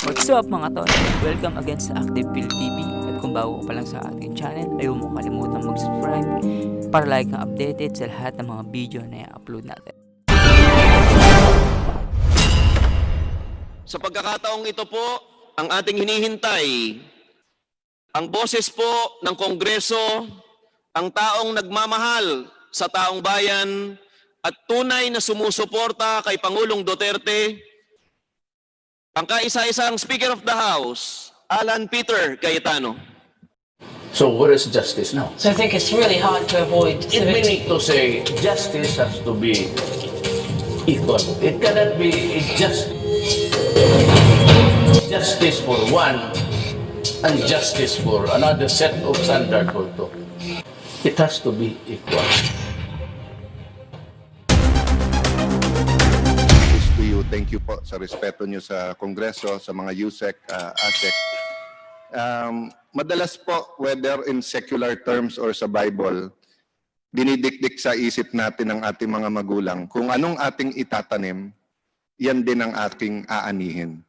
What's up mga tol? Welcome again sa Active Field TV. At kung bago ka pa lang sa ating channel, ay huwag mo kalimutan mag-subscribe para like ang updated sa lahat ng mga video na i-upload natin. Sa pagkakataong ito po, ang ating hinihintay, ang boses po ng Kongreso, ang taong nagmamahal sa taong bayan at tunay na sumusuporta kay Pangulong Duterte, ang kaisa-isang Speaker of the House, Alan Peter Cayetano. So where is justice now? So I think it's really hard to avoid It we need to say justice has to be equal. It cannot be justice for one and justice for another set of standard for two. It has to be equal. To you, thank you po sa respeto nyo sa Kongreso, sa mga USEC, ASEC. Madalas po, whether in secular terms or sa Bible, dinidikdik sa isip natin ng ating mga magulang kung anong ating itatanim, yan din ang ating aanihin.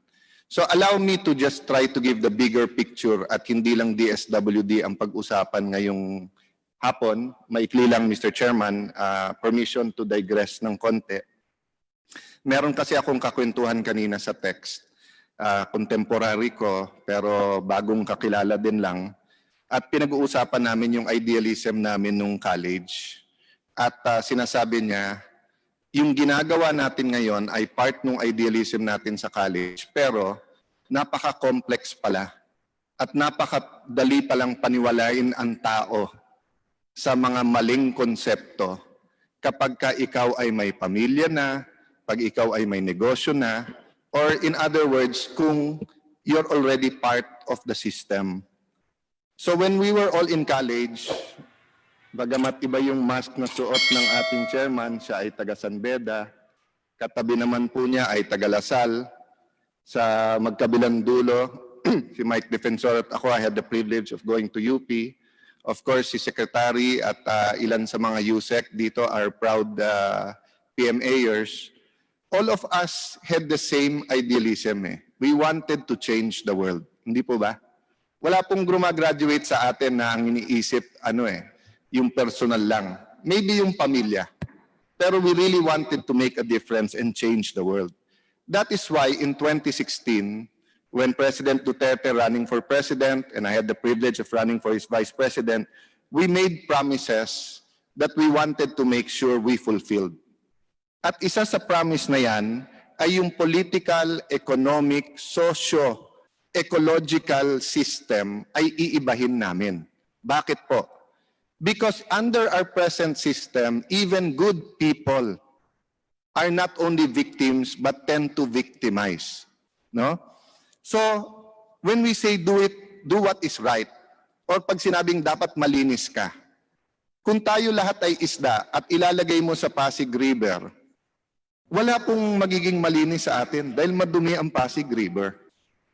So allow me to just try to give the bigger picture at hindi lang DSWD ang pag-usapan ngayong hapon. Maikli lang, Mr. Chairman, permission to digress ng konti. Meron kasi akong kakwentuhan kanina sa text, contemporary ko, pero bagong kakilala din lang. At pinag-uusapan namin yung idealism namin nung college. At sinasabi niya, yung ginagawa natin ngayon ay part ng idealism natin sa college, pero napaka-complex pala. At napakadali palang paniwalain ang tao sa mga maling konsepto kapag ka ikaw ay may pamilya na, pag ikaw ay may negosyo na, or in other words, kung you're already part of the system. So when we were all in college, bagamat iba yung mask na suot ng ating chairman, siya ay taga San Beda, katabi naman po niya ay taga Lasal, sa magkabilang dulo, si Mike Defensor at ako, I had the privilege of going to UP. Of course, si Secretary at ilan sa mga USEC dito are proud PMAers. All of us had the same idealism. We wanted to change the world. Hindi po ba? Wala pong grumagraduate sa atin na ang iniisip, yung personal lang. Maybe yung pamilya. Pero we really wanted to make a difference and change the world. That is why in 2016, when President Duterte running for president, and I had the privilege of running for his vice president, we made promises that we wanted to make sure we fulfilled. At isa sa promise na yan ay yung political, economic, socio-ecological system ay iibahin namin. Bakit po? Because under our present system, even good people are not only victims but tend to victimize. No? So, when we say do what is right, or pag sinabing dapat malinis ka, kung tayo lahat ay isda at ilalagay mo sa Pasig River, wala pong magiging malinis sa atin dahil madumi ang Pasig River.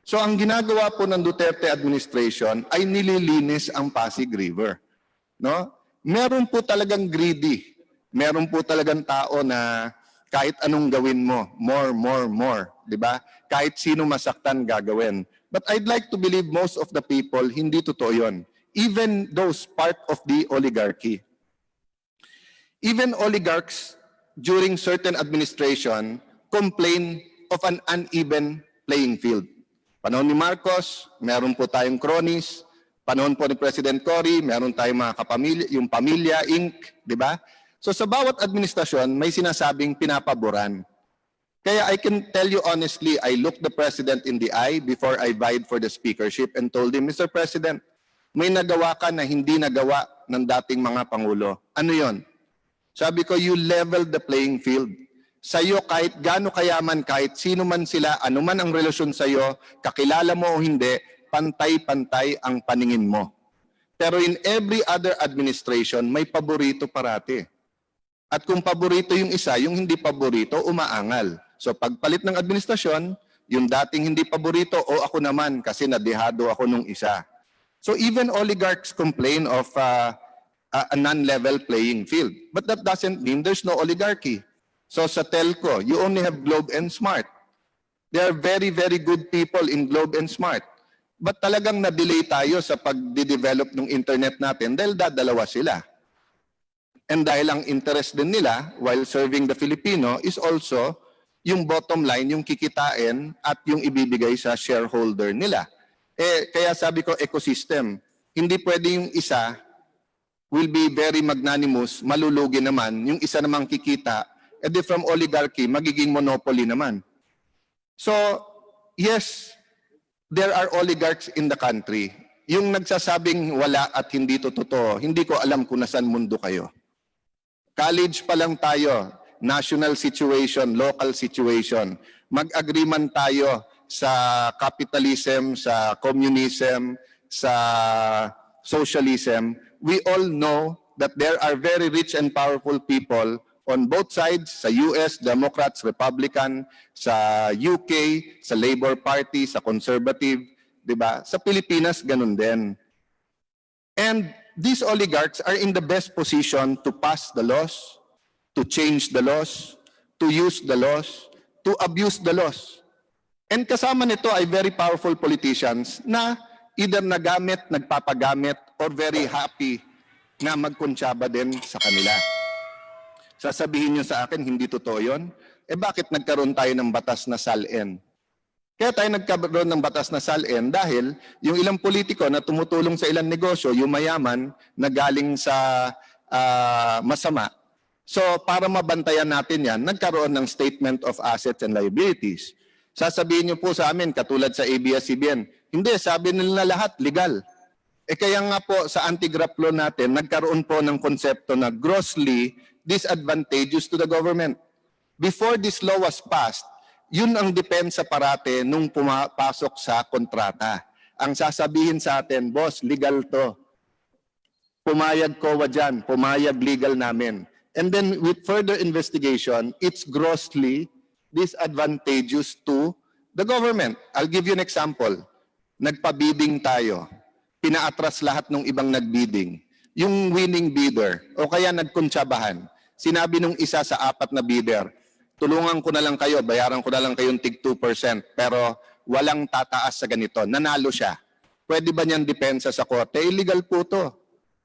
So ang ginagawa po ng Duterte administration ay nililinis ang Pasig River. No? Meron po talagang greedy. Meron po talagang tao na kahit anong gawin mo, more, di ba? Kahit sino masaktan gagawin. But I'd like to believe most of the people, hindi totoo yun. Even those part of the oligarchy. Even oligarchs during certain administration, complain of an uneven playing field. Panahon ni Marcos, meron po tayong cronies. Panahon po ni President Cory, meron tayong mga kapamilya, yung Pamilya Inc., di ba? So sa bawat administrasyon, may sinasabing pinapaboran. Kaya I can tell you honestly, I looked the President in the eye before I vied for the speakership and told him, Mr. President, may nagawa ka na hindi nagawa ng dating mga Pangulo. Ano yon? Sabi ko, you level the playing field. Sa'yo, kahit gaano kayaman, kahit sino man sila, anuman ang relasyon sa'yo, kakilala mo o hindi, pantay-pantay ang paningin mo. Pero in every other administration, may paborito parati. At kung paborito yung isa, yung hindi paborito, umaangal. So pagpalit ng administrasyon, yung dating hindi paborito, o ako naman kasi nadehado ako nung isa. So even oligarchs complain of a non-level playing field. But that doesn't mean there's no oligarchy. So sa telco, you only have Globe and Smart. They are very, very good people in Globe and Smart. But talagang na-delay tayo sa pag-develop ng internet natin dahil dadalawa sila. And dahil ang interest din nila while serving the Filipino is also yung bottom line, yung kikitain at yung ibibigay sa shareholder nila. Kaya sabi ko ecosystem. Hindi pwede yung isa will be very magnanimous, malulugi naman. Yung isa namang kikita, edi from oligarchy, magiging monopoly naman. So, yes, there are oligarchs in the country. Yung nagsasabing wala at hindi to totoo, hindi ko alam kung nasan mundo kayo. College pa lang tayo, national situation, local situation. Mag-agreement tayo sa capitalism, sa communism, sa socialism. We all know that there are very rich and powerful people on both sides, sa US, Democrats, Republican, sa UK, sa Labour Party, sa Conservative, di ba? Sa Pilipinas, ganun din. And these oligarchs are in the best position to pass the laws, to change the laws, to use the laws, to abuse the laws. And kasama nito ay very powerful politicians na either nagamit, nagpapagamit, or very happy na magkuntsaba din sa kanila. Sasabihin nyo sa akin, hindi totoo yun? Bakit nagkaroon tayo ng batas na SALN? Kaya tayo nagkaroon ng batas na SALN dahil yung ilang politiko na tumutulong sa ilang negosyo, yung mayaman na galing sa masama. So para mabantayan natin yan, nagkaroon ng Statement of Assets and Liabilities. Sasabihin nyo po sa amin, katulad sa ABS-CBN, hindi, sabi nila lahat, legal. Kaya nga po sa anti-graft law natin, nagkaroon po ng konsepto na grossly disadvantageous to the government. Before this law was passed, yun ang depensa parate nung pumapasok sa kontrata. Ang sasabihin sa atin, boss, legal to. Pumayag COA dyan, pumayag legal namin. And then with further investigation, it's grossly disadvantageous to the government. I'll give you an example. Nagpa-bidding tayo. Pinaatras lahat ng ibang nagbidding. Yung winning bidder, o kaya nagkuntsabahan, sinabi nung isa sa 4 na bidder, tulungan ko na lang kayo, bayaran ko na lang kayong tig 2%, pero walang tataas sa ganito. Nanalo siya. Pwede ba niyang depensa sa korte? Illegal po to.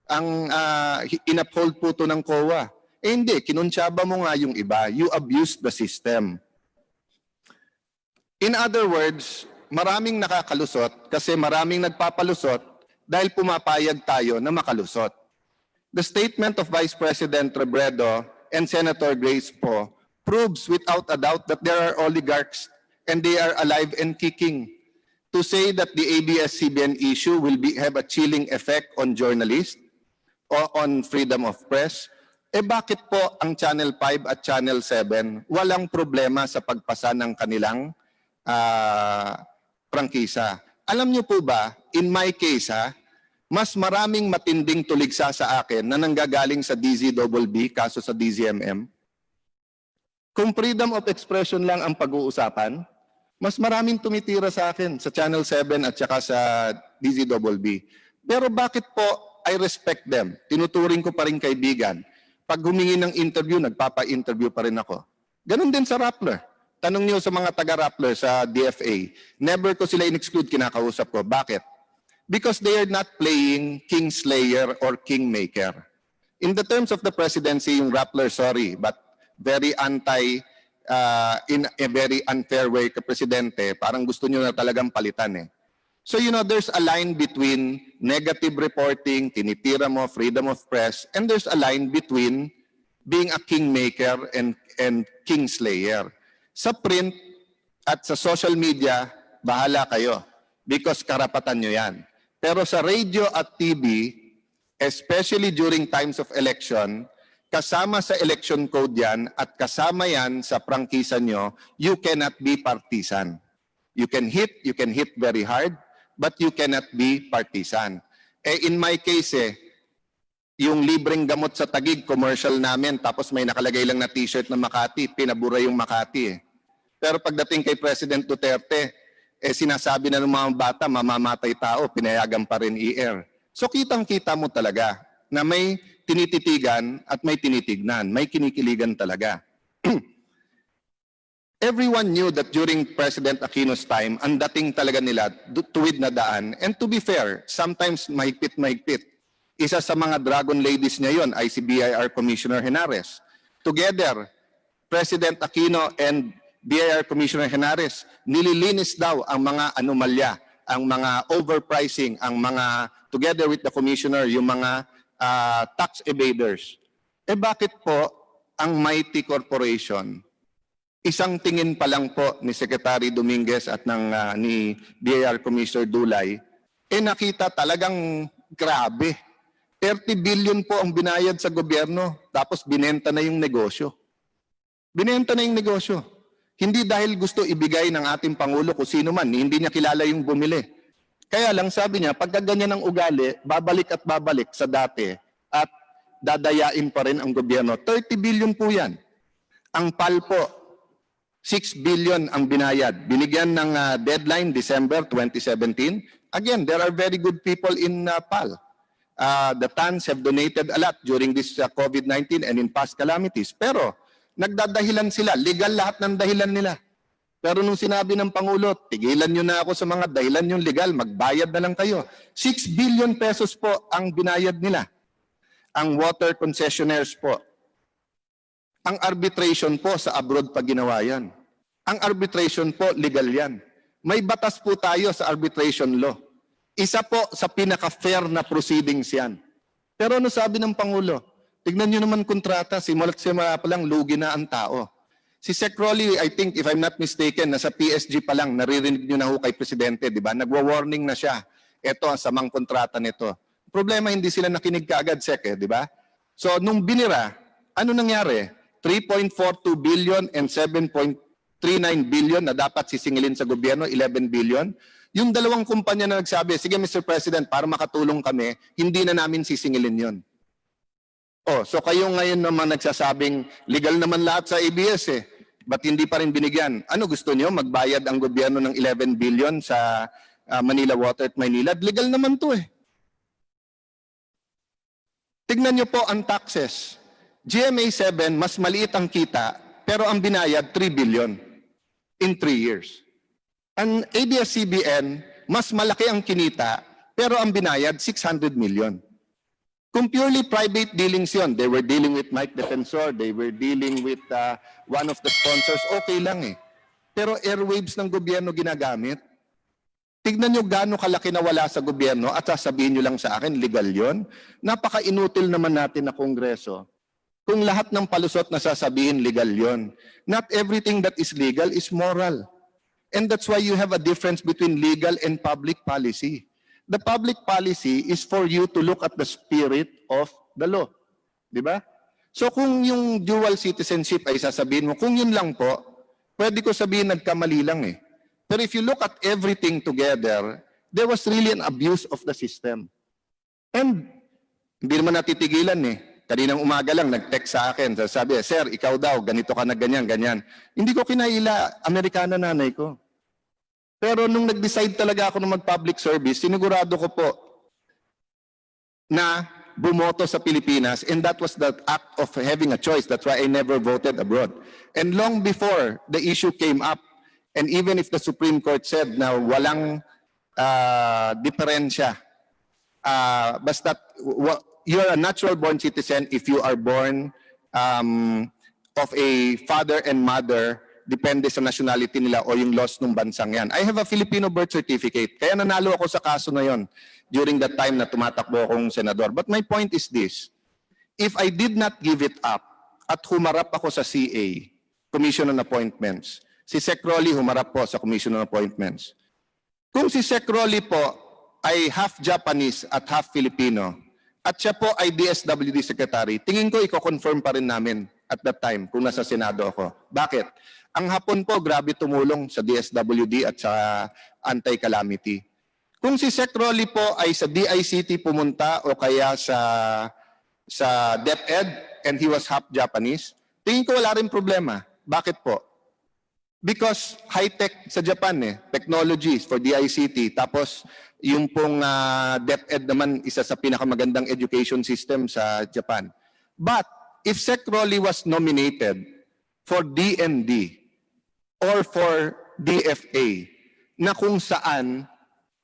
Ang in-uphold po to ng COA. Hindi, kinuntsaba mo nga yung iba. You abused the system. In other words, maraming nakakalusot kasi maraming nagpapalusot dahil pumapayag tayo na makalusot. The statement of Vice President Robredo and Senator Grace Poe proves without a doubt that there are oligarchs and they are alive and kicking. To say that the ABS-CBN issue will have a chilling effect on journalists or on freedom of press, bakit po ang Channel 5 at Channel 7 walang problema sa pagpasa ng kanilang prangkisa? Alam niyo po ba, in my case mas maraming matinding tuligsa sa akin na nanggagaling sa DZBB kaso sa DZMM. Kung freedom of expression lang ang pag-uusapan, mas maraming tumitira sa akin sa Channel 7 at saka sa DZBB. Pero bakit po I respect them? Tinuturing ko pa rin kaibigan. Pag humingi ng interview, nagpapa-interview pa rin ako. Ganon din sa Rappler. Tanong niyo sa mga taga-Rappler sa DFA, never ko sila in-exclude, kinakausap ko. Bakit? Because they are not playing Kingslayer or Kingmaker. In the terms of the presidency, yung Rappler, sorry, but very in a very unfair way ka presidente, parang gusto nyo na talagang palitan . So there's a line between negative reporting, tinitira mo, freedom of press, and there's a line between being a kingmaker and kingslayer. Sa print at sa social media, bahala kayo because karapatan nyo yan. Pero sa radio at TV, especially during times of election, kasama sa election code yan at kasama yan sa prangkisa nyo, you cannot be partisan. You can hit very hard, but you cannot be partisan. In my case, yung libreng gamot sa Taguig, commercial namin, tapos may nakalagay lang na t-shirt na Makati, pinabura yung Makati . Pero pagdating kay President Duterte, sinasabi na ng mga bata, mamamatay tao, pinayagan pa rin i-air. So kitang-kita mo talaga na may tinititigan at may tinitignan, may kinikiligan talaga. Everyone knew that during President Aquino's time, ang dating talaga nila, tuwid na daan. And to be fair, sometimes mahigpit-mahigpit. Isa sa mga dragon ladies niya yon ay si BIR Commissioner Henares. Together, President Aquino and BIR Commissioner Henares, nililinis daw ang mga anomalya, ang mga overpricing, ang mga, together with the Commissioner, yung mga tax evaders. Bakit po ang Mighty Corporation, isang tingin pa lang po ni Secretary Dominguez at ni BIR Commissioner Dulay, nakita talagang grabe. 30 billion po ang binayad sa gobyerno, tapos binenta na yung negosyo. Binenta na yung negosyo. Hindi dahil gusto ibigay ng ating Pangulo kung sino man, hindi niya kilala yung bumili. Kaya lang sabi niya, pagka ganyan ang ugali, babalik at babalik sa dati at dadayain pa rin ang gobyerno. 30 billion po yan. Ang PAL po, 6 billion ang binayad. Binigyan ng deadline, December 2017. Again, there are very good people in PAL. The TANs have donated a lot during this COVID-19 and in past calamities. Pero nagdadahilan sila. Legal lahat ng dahilan nila. Pero nung sinabi ng Pangulo, tigilan nyo na ako sa mga dahilan yung legal, magbayad na lang kayo. 6 billion pesos po ang binayad nila. Ang water concessionaires po. Ang arbitration po sa abroad pa ginawa yan. Ang arbitration po, legal yan. May batas po tayo sa arbitration law. Isa po sa pinaka-fair na proceedings yan. Pero ano sabi ng Pangulo? Tignan nyo naman kontrata, simula't simula pa lang, lugi na ang tao. Si Sec. Rolly, I think, if I'm not mistaken, nasa PSG pa lang, naririnig nyo na ho kay Presidente, di ba? Nagwa-warning na siya. Ito ang samang kontrata nito. Problema, hindi sila nakinig kaagad, Sec, di ba? So, nung binira, ano nangyari? 3.42 billion and 7.39 billion na dapat sisingilin sa gobyerno, 11 billion. Yung dalawang kumpanya na nagsabi, sige Mr. President, para makatulong kami, hindi na namin sisingilin yon. So kayo ngayon naman nagsasabing legal naman lahat sa ABS ba't hindi pa rin binigyan? Ano gusto niyo? Magbayad ang gobyerno ng 11 billion sa Manila Water at Maynilad? Legal naman to Tignan niyo po ang taxes. GMA 7, mas maliit ang kita, pero ang binayad 3 billion in 3 years. Ang ABS-CBN, mas malaki ang kinita, pero ang binayad 600 million. Kung purely private dealings yon, they were dealing with Mike Defensor, they were dealing with one of the sponsors, okay lang Pero airwaves ng gobyerno ginagamit. Tignan nyo gaano kalaki na wala sa gobyerno at sasabihin nyo lang sa akin, legal yon. Napaka-inutil naman natin na Kongreso. Kung lahat ng palusot na sasabihin, legal yon. Not everything that is legal is moral. And that's why you have a difference between legal and public policy. The public policy is for you to look at the spirit of the law. Di ba? So kung yung dual citizenship ay sasabihin mo, kung yun lang po, pwede ko sabihin nagkamali lang Pero if you look at everything together, there was really an abuse of the system. And hindi naman natitigilan Kaninang umaga lang, nag-text sa akin. Sabi, sir, ikaw daw, ganito ka na ganyan, ganyan. Hindi ko kinaila, Amerikana nanay ko. Pero nung nag-decide talaga ako na mag-public service, sinigurado ko po na bumoto sa Pilipinas, and that was the act of having a choice. That's why I never voted abroad. And long before the issue came up, and even if the Supreme Court said na walang diferensya, basta you're a natural-born citizen if you are born of a father and mother, depende sa nationality nila o yung laws ng bansang yan. I have a Filipino birth certificate, kaya nanalo ako sa kaso na yon during that time na tumatakbo akong senador. But my point is this, if I did not give it up at humarap ako sa CA, Commission on Appointments, si Sec. Rolly humarap po sa Commission on Appointments. Kung si Sec. Rolly po ay half Japanese at half Filipino, at siya po ay DSWD Secretary, tingin ko i-confirm pa rin namin at that time kung nasa Senado ako. Bakit? Ang Hapon po, grabe tumulong sa DSWD at sa anti-calamity. Kung si Sec. Rolly po ay sa DICT pumunta o kaya sa DepEd and he was half Japanese, tingin ko wala rin problema. Bakit po? Because high-tech sa Japan technologies for DICT. Tapos yung pong DepEd naman isa sa pinakamagandang education system sa Japan. But if Sec. Rolly was nominated for DND, or for DFA na kung saan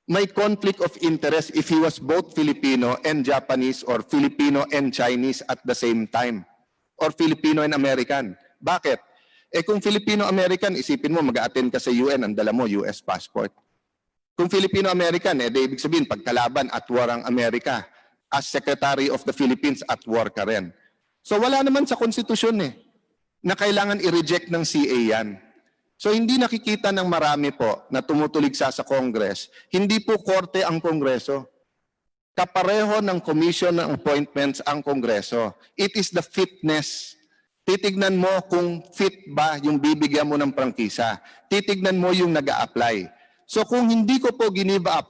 may conflict of interest if he was both Filipino and Japanese or Filipino and Chinese at the same time or Filipino and American. Bakit? Kung Filipino-American, isipin mo mag-a-attend ka sa UN, ang dala mo US passport. Kung Filipino-American, ibig sabihin pagkalaban at war ang Amerika. As Secretary of the Philippines, at war ka rin. So wala naman sa konstitusyon na kailangan i-reject ng CA yan. So hindi nakikita ng marami po na tumutuligsa sa Congress, hindi po korte ang Kongreso. Kapareho ng Commission ng Appointments ang Kongreso. It is the fitness. Titignan mo kung fit ba yung bibigyan mo ng prangkisa. Titignan mo yung nag-a-apply. So kung hindi ko po ginive up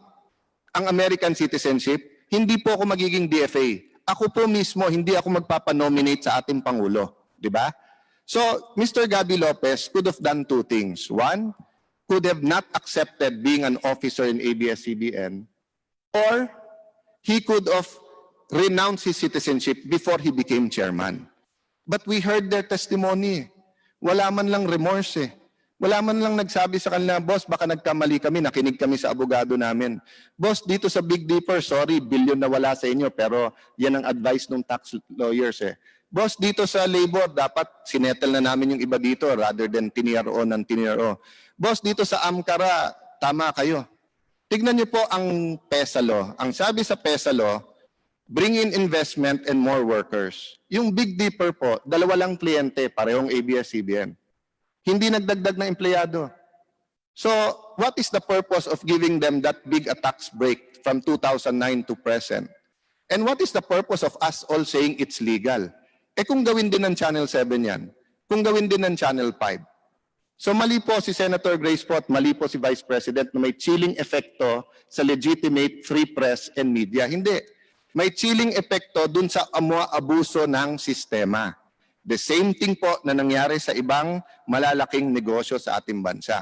ang American citizenship, hindi po ako magiging DFA. Ako po mismo, hindi ako magpapanominate sa ating Pangulo. Di ba? So, Mr. Gabby Lopez could have done two things. One, could have not accepted being an officer in ABS-CBN, or he could have renounced his citizenship before he became chairman. But we heard their testimony. Wala man lang remorse Wala man lang nagsabi sa kanila, boss, baka nagkamali kami, nakinig kami sa abogado namin. Boss, dito sa Big Dipper, sorry, billion na wala sa inyo, pero yan ang advice ng tax lawyers Boss, dito sa labor, dapat sinettle na namin yung iba dito rather than tiniro ng tiniro. Boss, dito sa Amkara, tama kayo. Tignan niyo po ang PESA law. Ang sabi sa PESA law, bring in investment and more workers. Yung Big Dipper po, dalawa lang kliyente, parehong ABS-CBN. Hindi nagdagdag na empleyado. So, what is the purpose of giving them that big a tax break from 2009 to present? And what is the purpose of us all saying it's legal? Kung gawin din ng Channel 7 yan, kung gawin din ng Channel 5. So mali po si Senator Grace Poe, mali po si Vice President na may chilling epekto sa legitimate free press and media. Hindi. May chilling epekto dun sa abuso ng sistema. The same thing po na nangyari sa ibang malalaking negosyo sa ating bansa.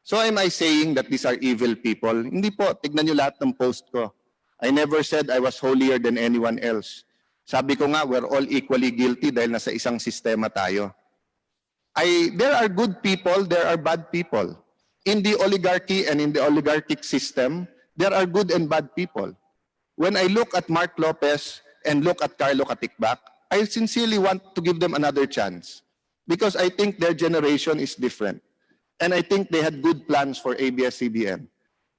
So am I saying that these are evil people? Hindi po. Tignan nyo lahat ng post ko. I never said I was holier than anyone else. Sabi ko nga, we're all equally guilty dahil nasa isang sistema tayo. There are good people, there are bad people. In the oligarchy and in the oligarchic system, there are good and bad people. When I look at Mark Lopez and look at Carlo Katikbak, I sincerely want to give them another chance because I think their generation is different. And I think they had good plans for ABS-CBN.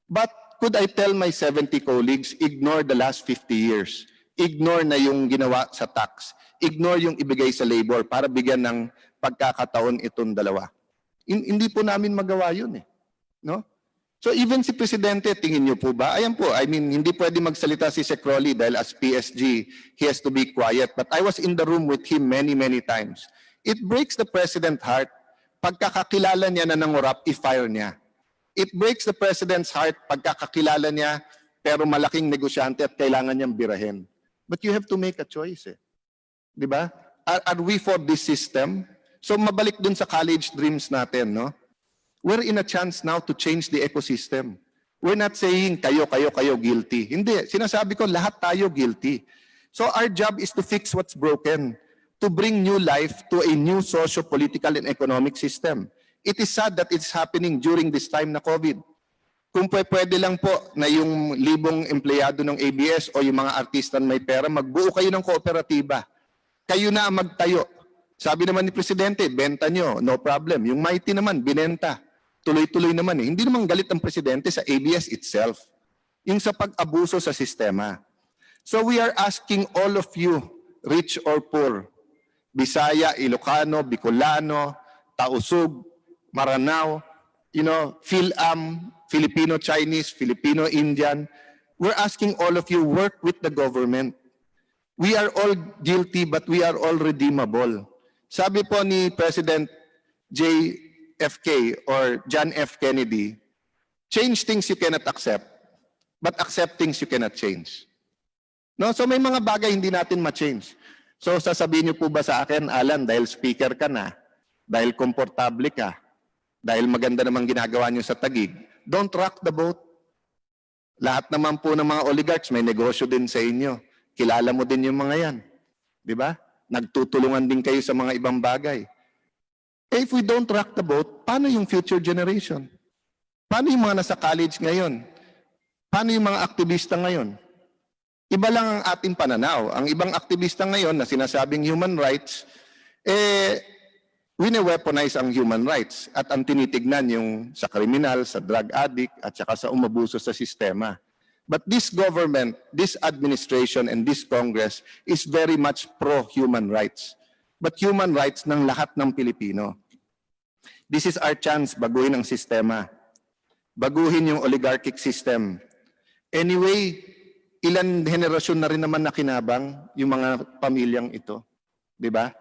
But could I tell my 70 colleagues, ignore the last 50 years. Ignore na yung ginawa sa tax. Ignore yung ibigay sa labor para bigyan ng pagkakataon itong dalawa. Hindi po namin magawa yun No? So even si Presidente, tingin niyo po ba? Ayan po, I mean, hindi pwede magsalita si Sec. Rolly dahil as PSG, he has to be quiet. But I was in the room with him many, many times. It breaks the President's heart pagkakakilala niya na nangurap, i-fire niya. It breaks the President's heart pagkakakilala niya pero malaking negosyante at kailangan niyang birahin. But you have to make a choice Di ba? Are we for this system? So mabalik dun sa college dreams natin, no? We're in a chance now to change the ecosystem. We're not saying kayo guilty. Hindi. Sinasabi ko lahat tayo guilty. So our job is to fix what's broken, to bring new life to a new socio-political and economic system. It is sad that it's happening during this time na COVID. Kung pwede lang po na yung libong empleyado ng ABS o yung mga artista na may pera, magbuo kayo ng kooperatiba. Kayo na ang magtayo. Sabi naman ni Presidente, benta nyo, no problem. Yung Mighty naman, binenta. Tuloy-tuloy naman Hindi naman galit ang Presidente sa ABS itself. Yung sa pag-abuso sa sistema. So we are asking all of you, rich or poor, Bisaya, Ilocano, Bicolano, Tausug, Maranao, Phil-Am, Filipino-Chinese, Filipino-Indian. We're asking all of you, work with the government. We are all guilty but we are all redeemable. Sabi po ni President JFK or John F. Kennedy, change things you cannot accept, but accept things you cannot change. No? So may mga bagay hindi natin ma-change. So sasabihin niyo po ba sa akin, Alan, dahil speaker ka na, dahil komportable ka, dahil maganda namang ginagawa niyo sa Taguig, don't rock the boat. Lahat naman po ng mga oligarchs may negosyo din sa inyo. Kilala mo din yung mga yan. Di ba? Nagtutulungan din kayo sa mga ibang bagay. if we don't rock the boat, paano yung future generation? Paano yung mga nasa college ngayon? Paano yung mga aktivista ngayon? Iba lang ang ating pananaw. Ang ibang aktivista ngayon na sinasabing human rights, wine-weaponize ang human rights at ang tinitignan yung sa kriminal, sa drug addict, at saka sa umabuso sa sistema. But this government, this administration, and this Congress is very much pro-human rights. But human rights ng lahat ng Pilipino. This is our chance baguhin ang sistema. Baguhin yung oligarchic system. Anyway, ilan henerasyon na rin naman nakinabang yung mga pamilyang ito. Di ba?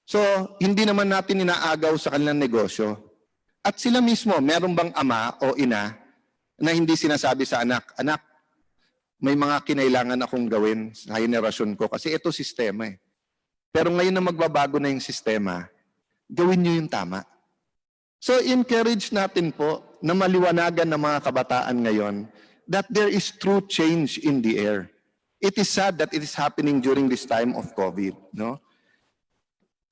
So, hindi naman natin inaagaw sa kanilang negosyo. At sila mismo, meron bang ama o ina na hindi sinasabi sa anak, anak, may mga kinailangan akong gawin sa henerasyon ko kasi ito sistema eh. Pero ngayon na magbabago na yung sistema, gawin nyo yung tama. So, encourage natin po na maliwanagan ng mga kabataan ngayon that there is true change in the air. It is sad that it is happening during this time of COVID, no?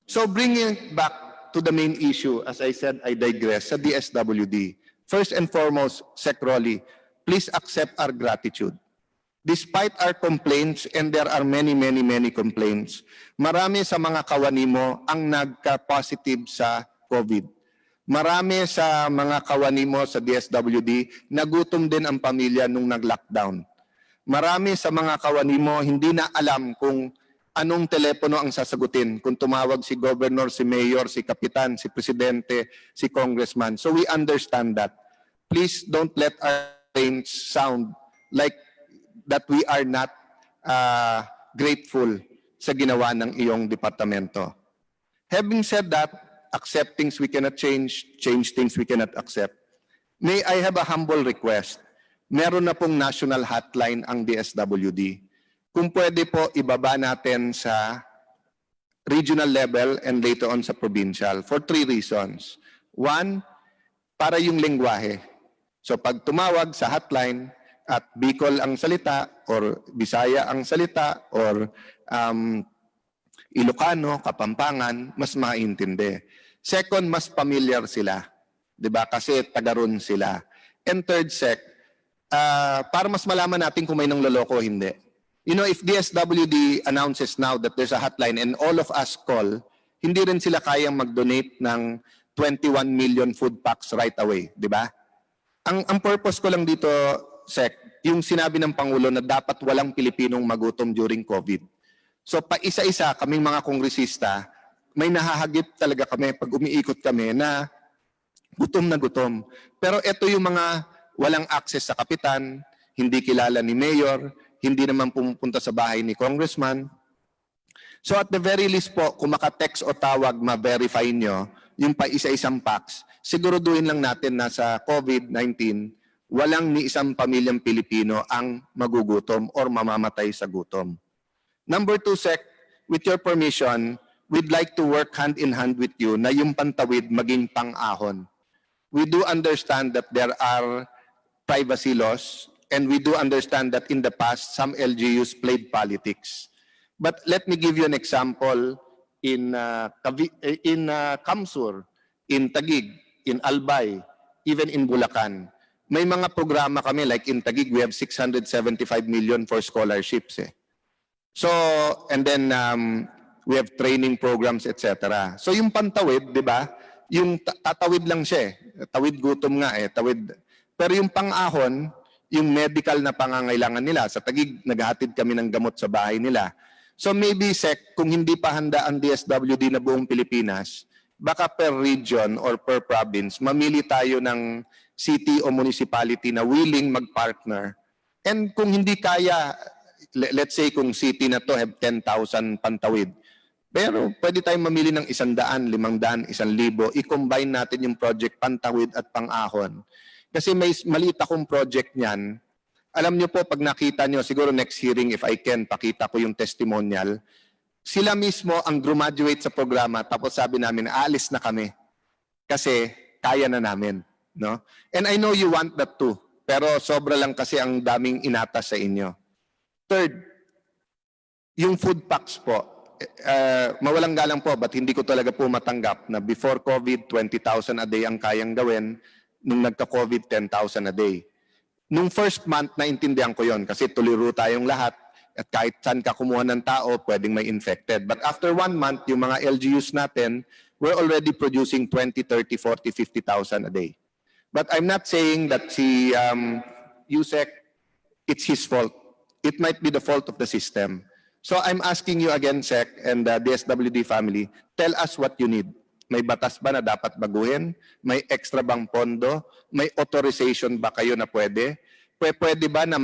So bringing it back to the main issue, as I said, I digress, sa DSWD. First and foremost, Sec. Rolly, please accept our gratitude. Despite our complaints, and there are many complaints, marami sa mga kawani mo ang nagka-positive sa COVID. Marami sa mga kawani mo sa DSWD, nagutom din ang pamilya nung nag-lockdown. Marami sa mga kawani mo hindi na alam kung anong telepono ang sasagutin kung tumawag si governor, si mayor, si kapitan, si presidente, si congressman. So we understand that. Please don't let our complaints sound like that we are not grateful sa ginawa ng iyong departamento. Having said that, accept things we cannot change things we cannot accept. May I have a humble request? Meron na pong national hotline ang DSWD. Kung pwede po, ibaba natin sa regional level and later on sa provincial for 3 reasons. 1, para yung lengguwahe. So pag tumawag sa hotline at Bicol ang salita or Bisaya ang salita or Ilocano, Kapampangan, mas maintindihan. Second, mas familiar sila. 'Di ba? Kasi taga-ron sila. And third, Sec, para mas malaman natin kung may nangloloko o hindi. You know, if DSWD announces now that there's a hotline and all of us call, hindi rin sila kayang mag-donate ng 21 million food packs right away, di ba? Ang purpose ko lang dito, Sec, yung sinabi ng Pangulo na dapat walang Pilipinong magutom during COVID. So pa isa-isa kaming mga kongresista, may nahahagip talaga kami pag umiikot kami na gutom. Pero ito yung mga walang access sa kapitan, hindi kilala ni mayor, hindi naman pumupunta sa bahay ni congressman. So at the very least po, kung maka-text o tawag, ma-verify nyo yung pa isa-isang packs, siguraduhin lang natin na sa COVID-19, walang ni isang pamilyang Pilipino ang magugutom or mamamatay sa gutom. Number 2, Sec, with your permission, we'd like to work hand in hand with you na yung pantawid maging pang-ahon. We do understand that there are privacy laws, and we do understand that in the past, some LGUs played politics. But let me give you an example in Kamsur, in Taguig, in Albay, even in Bulacan. May mga programa kami, like in Taguig, we have 675 million for scholarships. So, and then we have training programs, etc. So yung pantawid, di ba? Yung tatawid lang siya tawid gutom nga tawid. Pero yung pang-ahon, yung medical na pangangailangan nila. Sa Taguig, naghahatid kami ng gamot sa bahay nila. So maybe, Sec, kung hindi pa handa ang DSWD na buong Pilipinas, baka per region or per province, mamili tayo ng city o municipality na willing mag-partner. And kung hindi kaya, let's say kung city na to have 10,000 pantawid, pero pwede tayong mamili ng 100, 500, 1,000, i-combine natin yung project pantawid at pang-ahon. Kasi may maliit akong project niyan. Alam niyo po, pag nakita niyo, siguro next hearing, if I can, pakita ko yung testimonial. Sila mismo ang graduate sa programa, tapos sabi namin, aalis na kami. Kasi kaya na namin. No? And I know you want that too. Pero sobra lang kasi ang daming inatas sa inyo. Third, yung food packs po. mawalang galang po, but hindi ko talaga po matanggap na before COVID, 20,000 a day ang kayang gawin. Nung nagka-COVID, 10,000 a day. Nung first month, naintindihan ko yon kasi tuliro tayong lahat at kahit saan ka kumuha ng tao, pwedeng may infected. But after 1 month, yung mga LGUs natin, we're already producing 20, 30, 40, 50,000 a day. But I'm not saying that si Yusek, it's his fault. It might be the fault of the system. So I'm asking you again, Sec, and the DSWD family, tell us what you need. May batas ba na dapat baguhin? May extra bang pondo? May authorization ba kayo na pwede? Pwede ba na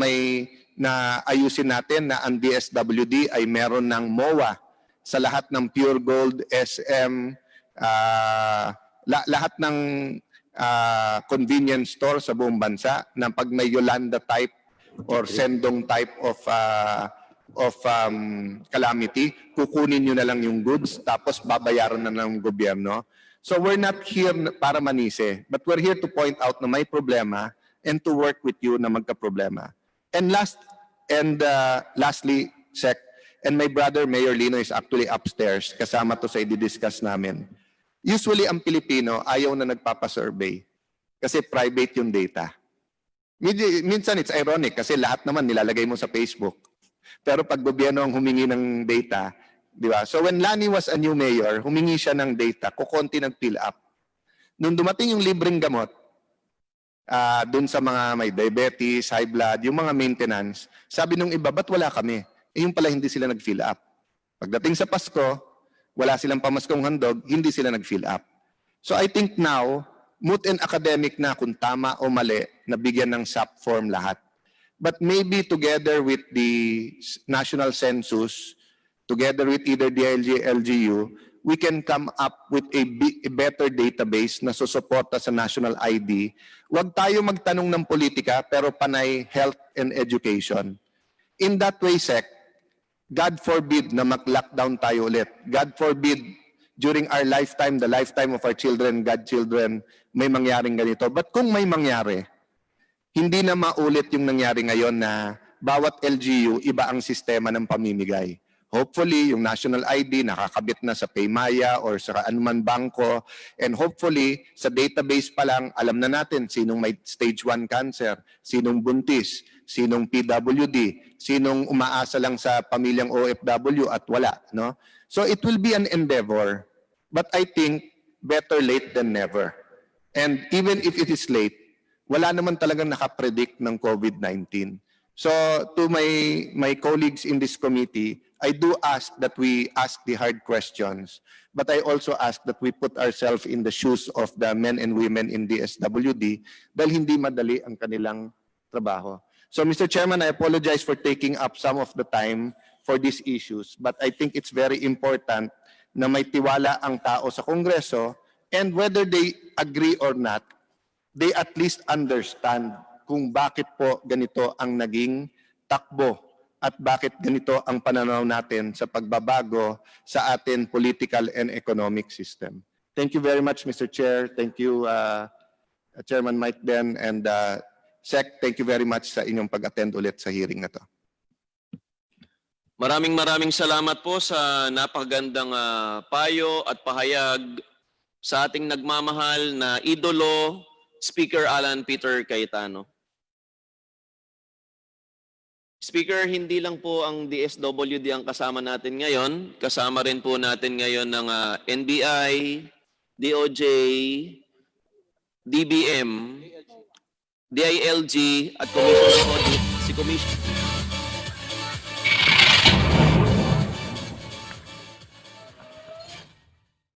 na ayusin natin na ang DSWD ay meron ng MOA sa lahat ng Pure Gold, SM, lahat ng convenience store sa buong bansa na pag may Yolanda type or Sendong type of calamity, kukunin nyo na lang yung goods tapos babayaran na ng gobyerno. So we're not here para manise, but we're here to point out na may problema and to work with you na magka-problema. And lastly, Sec, and my brother Mayor Lino is actually upstairs, kasama to sa i-discuss namin. Usually ang Pilipino ayaw na nagpapasurvey kasi private yung data. Minsan it's ironic kasi lahat naman nilalagay mo sa Facebook. Pero pag gobyerno ang humingi ng data, di ba? So when Lani was a new mayor, humingi siya ng data, kukonti nag-fill up. Nung dumating yung libreng gamot, dun sa mga may diabetes, high blood, yung mga maintenance, sabi nung iba, ba't wala kami? Yung pala hindi sila nag-fill up. Pagdating sa Pasko, wala silang pamaskong handog, hindi sila nag-fill up. So I think now, moot and academic na kung tama o mali, nabigyan ng SAP form lahat. But maybe together with the national census, together with either DILG, LGU, we can come up with a better database na susuporta sa national ID. Huwag tayo magtanong ng politika pero panay health and education. In that way, Sec, God forbid na mag-lockdown tayo ulit. God forbid during our lifetime, the lifetime of our children, godchildren, may mangyaring ganito. But kung may mangyari, hindi na maulit yung nangyari ngayon na bawat LGU, iba ang sistema ng pamimigay. Hopefully, yung national ID nakakabit na sa Paymaya or sa anuman bangko. And hopefully, sa database pa lang, alam na natin sinong may stage 1 cancer, sinong buntis, sinong PWD, sinong umaasa lang sa pamilyang OFW at wala. No? So it will be an endeavor. But I think better late than never. And even if it is late, wala naman talagang nakapredict ng COVID-19. So to my colleagues in this committee, I do ask that we ask the hard questions, but I also ask that we put ourselves in the shoes of the men and women in DSWD dahil hindi madali ang kanilang trabaho. So Mr. Chairman, I apologize for taking up some of the time for these issues, but I think it's very important na may tiwala ang tao sa Kongreso, and whether they agree or not, they at least understand kung bakit po ganito ang naging takbo at bakit ganito ang pananaw natin sa pagbabago sa atin political and economic system. Thank you very much, Mr. Chair. Thank you, Chairman Mike Den, and Sec, thank you very much sa inyong pag-attend ulit sa hearing na to. Maraming salamat po sa napakagandang payo at pahayag sa ating nagmamahal na idolo, Speaker Alan Peter Cayetano. Speaker, hindi lang po ang DSWD ang kasama natin ngayon. Kasama rin po natin ngayon ng NBI, DOJ, DBM, DILG at Commission on Audit. Si